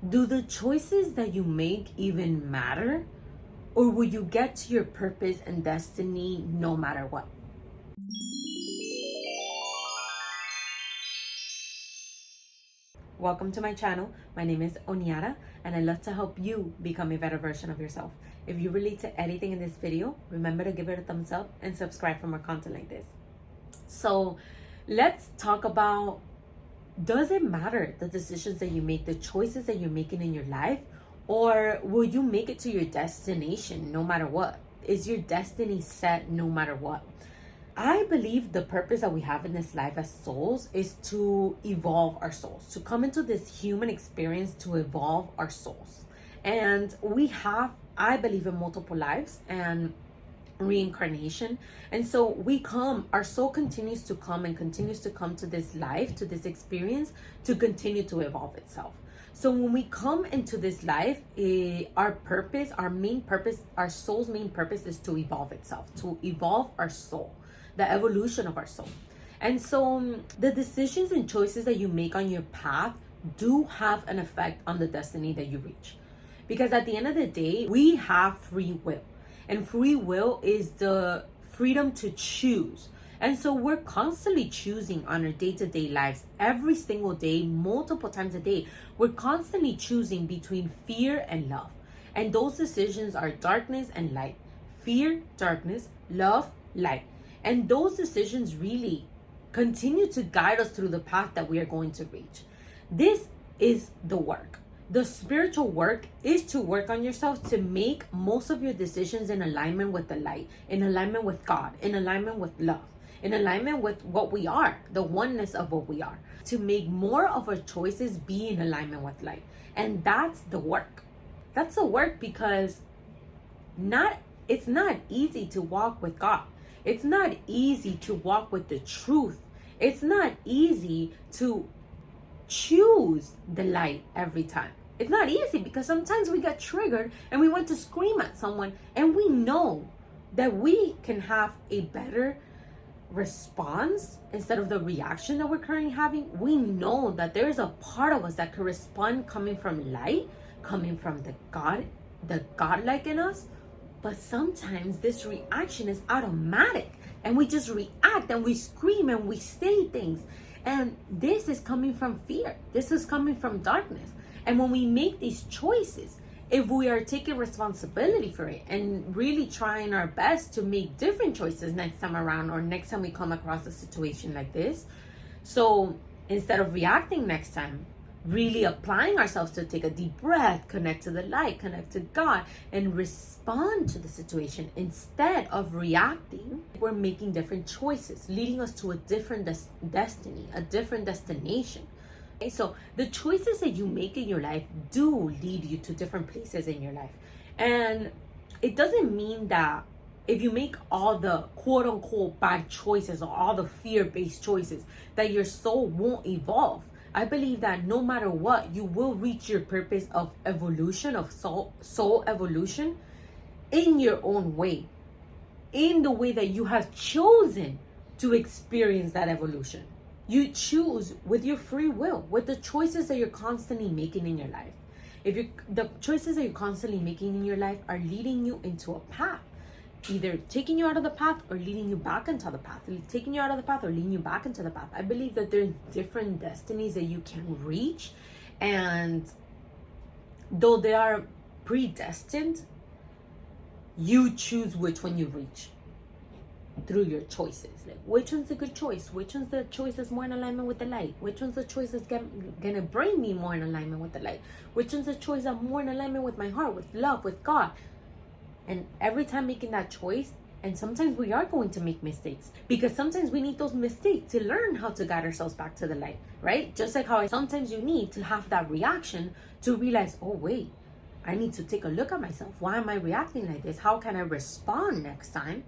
Do the choices that you make even matter? Or will you get to your purpose and destiny no matter what? Welcome to my channel. My name is Oniara, and I love to help you become a better version of yourself. If you relate to anything in this video, remember to give it a thumbs up and subscribe for more content like this. So let's talk about, does it matter the decisions that you make, the choices that you're making in your life, or will you make it to your destination no matter what? Is your destiny set no matter what? I believe the purpose that we have in this life as souls is to evolve our souls, to come into this human experience to evolve our souls. And we have, I believe, in multiple lives and reincarnation. And so we come, our soul continues to come and continues to come to this life, to this experience, to continue to evolve itself. So when we come into this life, our purpose, our main purpose, our soul's main purpose is to evolve itself, to evolve our soul, the evolution of our soul. And so the decisions and choices that you make on your path do have an effect on the destiny that you reach. Because at the end of the day, we have free will. And free will is the freedom to choose. And so we're constantly choosing on our day-to-day lives, every single day, multiple times a day. We're constantly choosing between fear and love. And those decisions are darkness and light. Fear, darkness, love, light. And those decisions really continue to guide us through the path that we are going to reach. This is the work. The spiritual work is to work on yourself to make most of your decisions in alignment with the light, in alignment with God, in alignment with love, in alignment with what we are, the oneness of what we are, to make more of our choices be in alignment with light. And that's the work. That's the work because it's not easy to walk with God. It's not easy to walk with the truth. It's not easy to choose the light every time. It's not easy because sometimes we get triggered and we want to scream at someone, and we know that we can have a better response instead of the reaction that we're currently having. We know that there's a part of us that can respond coming from light, coming from the godlike in us. But sometimes this reaction is automatic and we just react and we scream and we say things. And this is coming from fear. This is coming from darkness. And when we make these choices, if we are taking responsibility for it and really trying our best to make different choices next time around, or next time we come across a situation like this, so instead of reacting next time, really applying ourselves to take a deep breath, connect to the light, connect to God, and respond to the situation instead of reacting, we're making different choices, leading us to a different destiny, a different destination. Okay, so the choices that you make in your life do lead you to different places in your life. And it doesn't mean that if you make all the quote unquote bad choices or all the fear-based choices that your soul won't evolve. I believe that no matter what, you will reach your purpose of evolution, of soul evolution, in your own way, in the way that you have chosen to experience that evolution. You choose with your free will, with the choices that you're constantly making in your life. The choices that you're constantly making in your life are leading you into a path, either taking you out of the path or leading you back into the path, taking you out of the path or leading you back into the path. I believe that there's different destinies that you can reach, and though they are predestined, you choose which one you reach through your choices. Like, which one's a good choice? Which one's the choice that's more in alignment with the light? Which one's the choice that's gonna bring me more in alignment with the light? Which one's the choice that's more in alignment with my heart, with love, with God? And every time making that choice, and sometimes we are going to make mistakes, because sometimes we need those mistakes to learn how to guide ourselves back to the light, right? Just like how sometimes you need to have that reaction to realize, oh wait, I need to take a look at myself. Why am I reacting like this? How can I respond next time?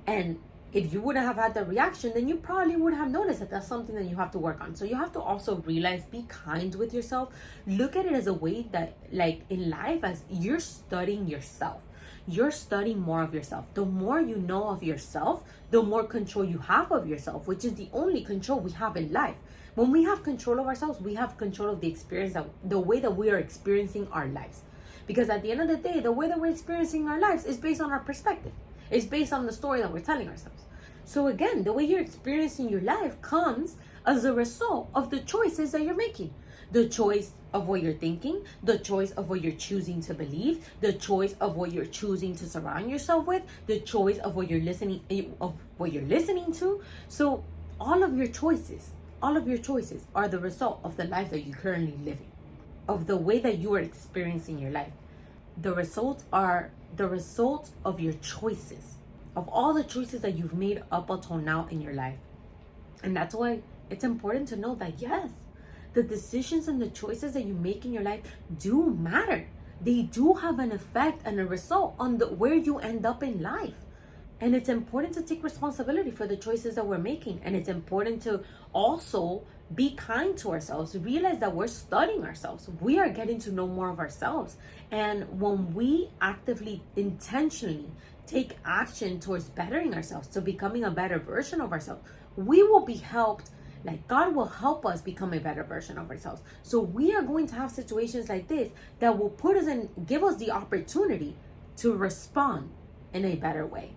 And if you wouldn't have had the reaction, then you probably would have noticed that that's something that you have to work on. So you have to also realize, be kind with yourself. Look at it as a way that, like in life, as you're studying yourself. You're studying more of yourself. The more you know of yourself, the more control you have of yourself, which is the only control we have in life. When we have control of ourselves, we have control of the experience, the way that we are experiencing our lives. Because at the end of the day, the way that we're experiencing our lives is based on our perspective. It's based on the story that we're telling ourselves. So again, the way you're experiencing your life comes as a result of the choices that you're making. The choice of what you're thinking, the choice of what you're choosing to believe, the choice of what you're choosing to surround yourself with, the choice of what you're listening to. So all of your choices are the result of the life that you're currently living, of the way that you are experiencing your life. The results are the result of your choices, of all the choices that you've made up until now in your life. And that's why it's important to know that, yes, the decisions and the choices that you make in your life do matter. They do have an effect and a result on where you end up in life. And it's important to take responsibility for the choices that we're making. And it's important to also be kind to ourselves. Realize that we're studying ourselves. We are getting to know more of ourselves. And when we actively, intentionally take action towards bettering ourselves, to becoming a better version of ourselves, we will be helped. Like, God will help us become a better version of ourselves. So we are going to have situations like this that will put us in, give us the opportunity to respond in a better way.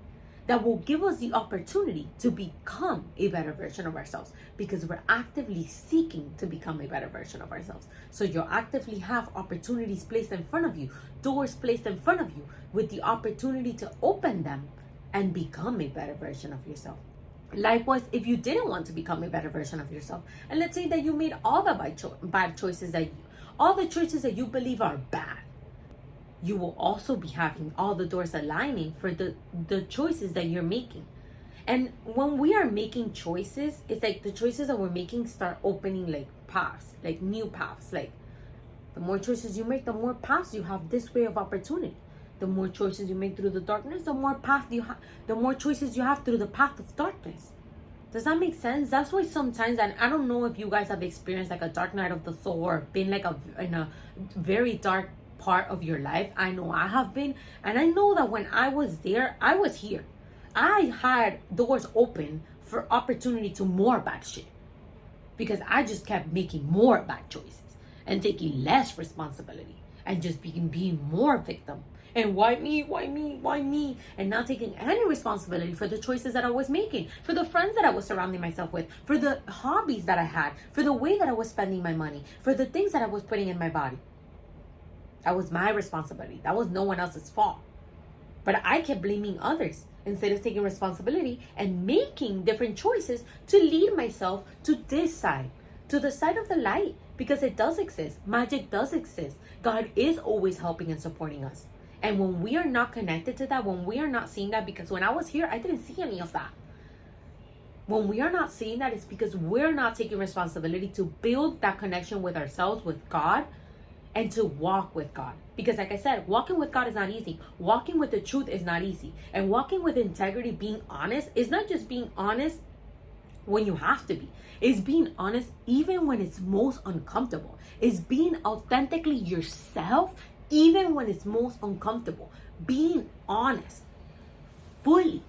That will give us the opportunity to become a better version of ourselves, because we're actively seeking to become a better version of ourselves. So you'll actively have opportunities placed in front of you, doors placed in front of you, with the opportunity to open them and become a better version of yourself. Likewise, if you didn't want to become a better version of yourself, and let's say that you made all the bad choices, all the choices that you believe are bad, you will also be having all the doors aligning for the choices that you're making. And when we are making choices, it's like the choices that we're making start opening like paths, like new paths. Like, the more choices you make, the more paths you have this way of opportunity. The more choices you make through the darkness, the more choices you have through the path of darkness. Does that make sense? That's why sometimes, and I don't know if you guys have experienced like a dark night of the soul, or been like in a very dark part of your life. I know I have been, and I know that when I was there, I was here. I had doors open for opportunity to more bad shit, because I just kept making more bad choices and taking less responsibility and just being more victim. And why me? And not taking any responsibility for the choices that I was making, for the friends that I was surrounding myself with, for the hobbies that I had, for the way that I was spending my money, for the things that I was putting in my body. That was my responsibility. That was no one else's fault. But I kept blaming others instead of taking responsibility and making different choices to lead myself to this side, to the side of the light, because it does exist. Magic does exist. God is always helping and supporting us. And when we are not connected to that, when we are not seeing that, because when I was here, I didn't see any of that. When we are not seeing that, it's because we're not taking responsibility to build that connection with ourselves, with God, and to walk with God. Because like I said, walking with God is not easy. Walking with the truth is not easy. And walking with integrity, being honest, is not just being honest when you have to be. It's being honest even when it's most uncomfortable. It's being authentically yourself even when it's most uncomfortable. Being honest fully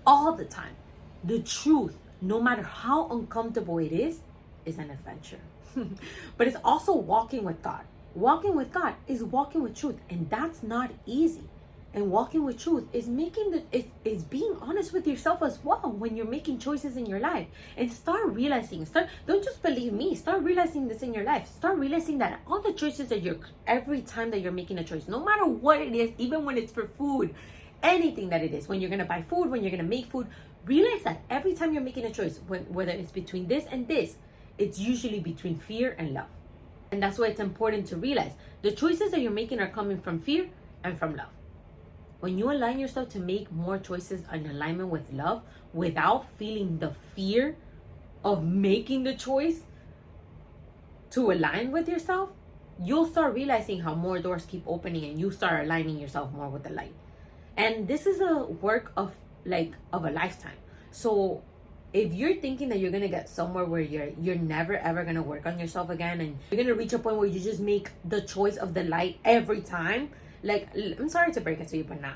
all the time. The truth, no matter how uncomfortable it is an adventure. But it's also walking with God. Walking with God is walking with truth, and that's not easy. And walking with truth is is being honest with yourself as well when you're making choices in your life. And start realizing, don't just believe me, start realizing this in your life. Start realizing that all the choices that every time that you're making a choice, no matter what it is, even when it's for food, anything that it is, when you're gonna buy food, when you're gonna make food, realize that every time you're making a choice, whether it's between this and this, it's usually between fear and love. And that's why it's important to realize the choices that you're making are coming from fear and from love. When you align yourself to make more choices in alignment with love without feeling the fear of making the choice to align with yourself, you'll start realizing how more doors keep opening and you start aligning yourself more with the light. And this is a work of a lifetime. So if you're thinking that you're gonna get somewhere where you're never ever gonna work on yourself again, and you're gonna reach a point where you just make the choice of the light every time, I'm sorry to break it to you, but nah.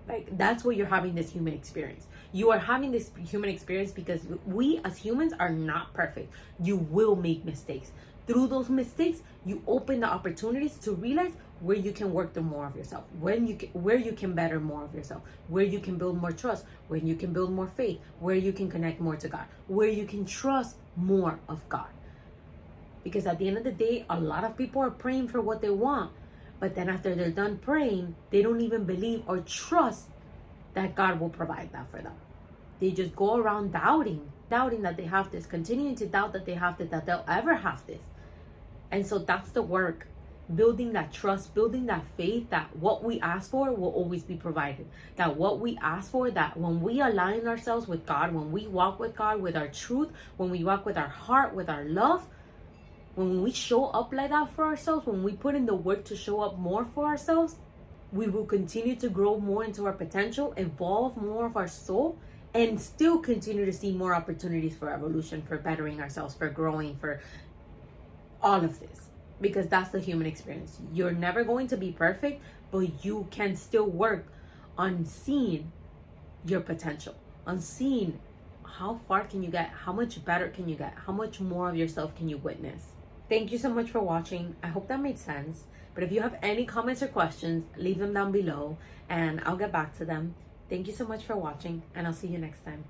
Like, that's where you're having this human experience. You are having this human experience because we as humans are not perfect. You will make mistakes. Through those mistakes, you open the opportunities to realize where you can work through more of yourself, where you can better more of yourself, where you can build more trust, where you can build more faith, where you can connect more to God, where you can trust more of God. Because at the end of the day, a lot of people are praying for what they want, but then after they're done praying, they don't even believe or trust that God will provide that for them. They just go around doubting that they have this, continuing to doubt that they have this, that they'll ever have this. And so that's the work, building that trust, building that faith that what we ask for will always be provided. That what we ask for, that when we align ourselves with God, when we walk with God, with our truth, when we walk with our heart, with our love, when we show up like that for ourselves, when we put in the work to show up more for ourselves, we will continue to grow more into our potential, evolve more of our soul, and still continue to see more opportunities for evolution, for bettering ourselves, for growing, for all of this. Because that's the human experience. You're never going to be perfect, but you can still work on seeing your potential, on seeing how far can you get, how much better can you get, how much more of yourself can you witness. Thank you so much for watching. I hope that made sense. But if you have any comments or questions, leave them down below and I'll get back to them. Thank you so much for watching, and I'll see you next time.